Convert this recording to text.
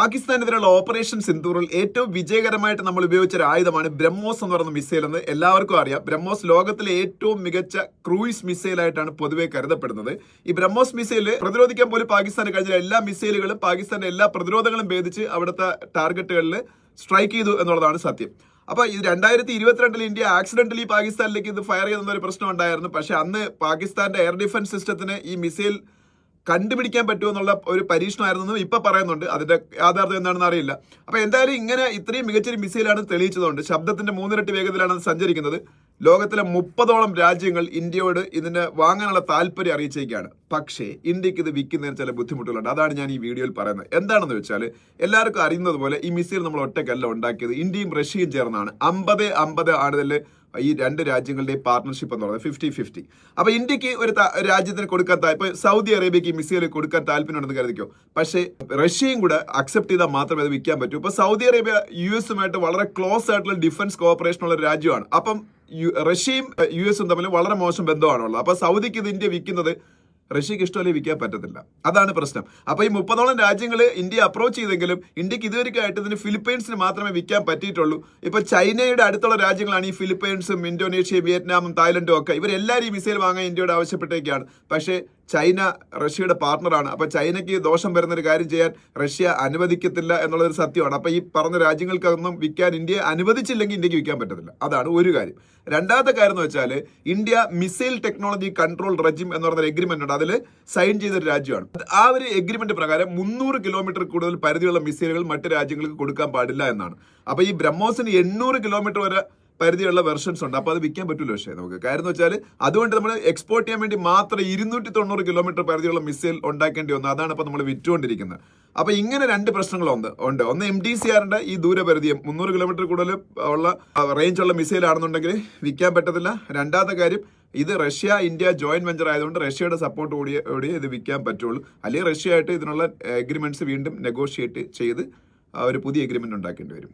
പാകിസ്ഥാനെതിരെയുള്ള operation സിന്ദൂറിൽ ഏറ്റവും വിജയകരമായിട്ട് നമ്മൾ ഉപയോഗിച്ച ഒരു ആയുധമാണ് ബ്രഹ്മോസ് എന്ന് പറയുന്ന മിസൈൽ എന്ന് എല്ലാവർക്കും അറിയാം. ബ്രഹ്മോസ് ലോകത്തിലെ ഏറ്റവും മികച്ച ക്രൂയിസ് മിസൈൽ ആയിട്ടാണ് പൊതുവെ കരുതപ്പെടുന്നത്. ഈ ബ്രഹ്മോസ് മിസൈൽ പ്രതിരോധിക്കാൻ പോലും പാകിസ്ഥാന് കഴിഞ്ഞ എല്ലാ മിസൈലുകളും പാകിസ്ഥാന്റെ എല്ലാ പ്രതിരോധങ്ങളും ഭേദിച്ച് അവിടുത്തെ ടാർഗറ്റുകളിൽ സ്ട്രൈക്ക് ചെയ്തു എന്നുള്ളതാണ് സത്യം. അപ്പൊ ഇത് 2022 ഇന്ത്യ ആക്സിഡന്റലി പാകിസ്ഥാനിലേക്ക് ഇത് ഫയർ ചെയ്യുന്ന ഒരു പ്രശ്നം ഉണ്ടായിരുന്നു. പക്ഷെ അന്ന് പാകിസ്ഥാന്റെ എയർ ഡിഫൻസ് സിസ്റ്റത്തിന് ഈ മിസൈൽ കണ്ടുപിടിക്കാൻ പറ്റുമെന്നുള്ള ഒരു പരീക്ഷണമായിരുന്നു ഇപ്പൊ പറയുന്നുണ്ട്. അതിന്റെ യാഥാർത്ഥ്യം എന്താണെന്ന് അറിയില്ല. അപ്പൊ എന്തായാലും ഇങ്ങനെ ഇത്രയും മികച്ചൊരു മിസൈലാണ് തെളിയിച്ചതുകൊണ്ട് ശബ്ദത്തിന്റെ 3 ഇരട്ടി വേഗത്തിലാണ് അത് സഞ്ചരിക്കുന്നത്. ലോകത്തിലെ 30ഓളം രാജ്യങ്ങൾ ഇന്ത്യയോട് ഇതിന് വാങ്ങാനുള്ള താല്പര്യം അറിയിച്ചേക്കാണ്. പക്ഷേ ഇന്ത്യക്ക് ഇത് വിൽക്കുന്നതിന് ചില ബുദ്ധിമുട്ടുകളുണ്ട്. അതാണ് ഞാൻ ഈ വീഡിയോയിൽ പറയുന്നത്. എന്താണെന്ന് വെച്ചാൽ എല്ലാവർക്കും അറിയുന്നത് പോലെ ഈ മിസൈൽ നമ്മൾ ഒറ്റയ്ക്കല്ല ഉണ്ടാക്കിയത്. ഇന്ത്യയും റഷ്യയും ചേർന്നാണ്. 50-50 ആണ് ഇതിൽ ഈ രണ്ട് രാജ്യങ്ങളുടെയും പാർട്ണർഷിപ്പ് എന്ന് പറയുന്നത് 50-50. അപ്പൊ ഇന്ത്യക്ക് ഒരു രാജ്യത്തിന് കൊടുക്കാൻ ഇപ്പൊ സൗദി അറേബ്യക്ക് ഈ മിസൈൽ കൊടുക്കാൻ താല്പര്യമുണ്ടെന്ന് കരുതിക്കോ. പക്ഷേ റഷ്യയും കൂടെ അക്സെപ്റ്റ് ചെയ്താൽ മാത്രമേ അത് വിൽക്കാൻ പറ്റൂ. ഇപ്പൊ സൗദി അറേബ്യ US-ഉമായിട്ട് വളരെ ക്ലോസ് ആയിട്ടുള്ള ഡിഫൻസ് കോഓപ്പറേഷൻ ഉള്ള ഒരു രാജ്യമാണ്. അപ്പം റഷ്യയും US-ഉം തമ്മിൽ വളരെ മോശം ബന്ധമാണുള്ളത്. അപ്പൊ സൗദിക്ക് ഇത് ഇന്ത്യ വിൽക്കുന്നത് റഷ്യക്ക് ഇഷ്ടമല്ലേ വിൽക്കാൻ പറ്റത്തില്ല. അതാണ് പ്രശ്നം. അപ്പൊ ഈ 30ഓളം രാജ്യങ്ങൾ ഇന്ത്യ അപ്രോച്ച് ചെയ്തെങ്കിലും ഇന്ത്യക്ക് ഇതുവരെയായിട്ട് ഇതിന് ഫിലിപ്പൈൻസിന് മാത്രമേ വിൽക്കാൻ പറ്റിയിട്ടുള്ളൂ. ഇപ്പൊ ചൈനയുടെ അടുത്തുള്ള രാജ്യങ്ങളാണ് ഈ ഫിലിപ്പൈൻസും ഇന്തോനേഷ്യയും വിയറ്റ്നാമും തായ്ലൻഡും ഒക്കെ. ഇവരെല്ലാവരും ഈ മിസൈൽ വാങ്ങാൻ ഇന്ത്യയോട് ആവശ്യപ്പെട്ടേക്കാണ്. പക്ഷേ ചൈന റഷ്യയുടെ പാർട്ണറാണ്. അപ്പൊ ചൈനയ്ക്ക് ദോഷം വരുന്നൊരു കാര്യം ചെയ്യാൻ റഷ്യ അനുവദിക്കത്തില്ല എന്നുള്ളതൊരു സത്യമാണ്. അപ്പൊ ഈ പറഞ്ഞ രാജ്യങ്ങൾക്കൊന്നും വിൽക്കാൻ ഇന്ത്യ അനുവദിച്ചില്ലെങ്കിൽ ഇന്ത്യക്ക് വിൽക്കാൻ പറ്റത്തില്ല. അതാണ് ഒരു കാര്യം. രണ്ടാമത്തെ കാര്യം എന്ന് വെച്ചാൽ India missile technology control regime എന്ന് പറയുന്ന എഗ്രിമെന്റ് ഉണ്ട്. അതിൽ സൈൻ ചെയ്തൊരു രാജ്യമാണ്. ആ ഒരു എഗ്രിമെന്റ് പ്രകാരം 300 കിലോമീറ്റർ കൂടുതൽ പരിധിയുള്ള മിസൈലുകൾ മറ്റു രാജ്യങ്ങൾക്ക് കൊടുക്കാൻ പാടില്ല എന്നാണ്. അപ്പൊ ഈ ബ്രഹ്മോസിന് 800 കിലോമീറ്റർ വരെ പരിധിയുള്ള വെർഷൻസ് ഉണ്ട്. അപ്പോൾ അത് വിൽക്കാൻ പറ്റില്ല. പക്ഷേ നമുക്ക് കാര്യം എന്ന് വെച്ചാൽ അതുകൊണ്ട് നമ്മൾ എക്സ്പോർട്ട് ചെയ്യാൻ വേണ്ടി മാത്രം 290 കിലോമീറ്റർ പരിധിയുള്ള മിസൈൽ ഉണ്ടാക്കേണ്ടി വന്നു. അതാണ് ഇപ്പോൾ നമ്മൾ വിറ്റുകൊണ്ടിരിക്കുന്നത്. അപ്പോൾ ഇങ്ങനെ രണ്ട് പ്രശ്നങ്ങളുണ്ട്. ഒന്ന് MDCRന്റെ ഈ ദൂരപരിധിയും 300 കിലോമീറ്റർ കൂടുതൽ ഉള്ള റേഞ്ച് ഉള്ള മിസൈൽ ആണെന്നുണ്ടെങ്കിൽ വിൽക്കാൻ പറ്റത്തില്ല. രണ്ടാമത്തെ കാര്യം ഇത് റഷ്യ ഇന്ത്യ ജോയിന്റ് വെഞ്ചർ ആയതുകൊണ്ട് റഷ്യയുടെ സപ്പോർട്ട് കൂടിയേ ഇത് വിൽക്കാൻ പറ്റുള്ളൂ. അല്ലെങ്കിൽ റഷ്യ ആയിട്ട് ഇതിനുള്ള എഗ്രിമെന്റ്സ് വീണ്ടും നെഗോഷിയേറ്റ് ചെയ്ത് ഒരു പുതിയ എഗ്രിമെന്റ് ഉണ്ടാക്കേണ്ടി വരും.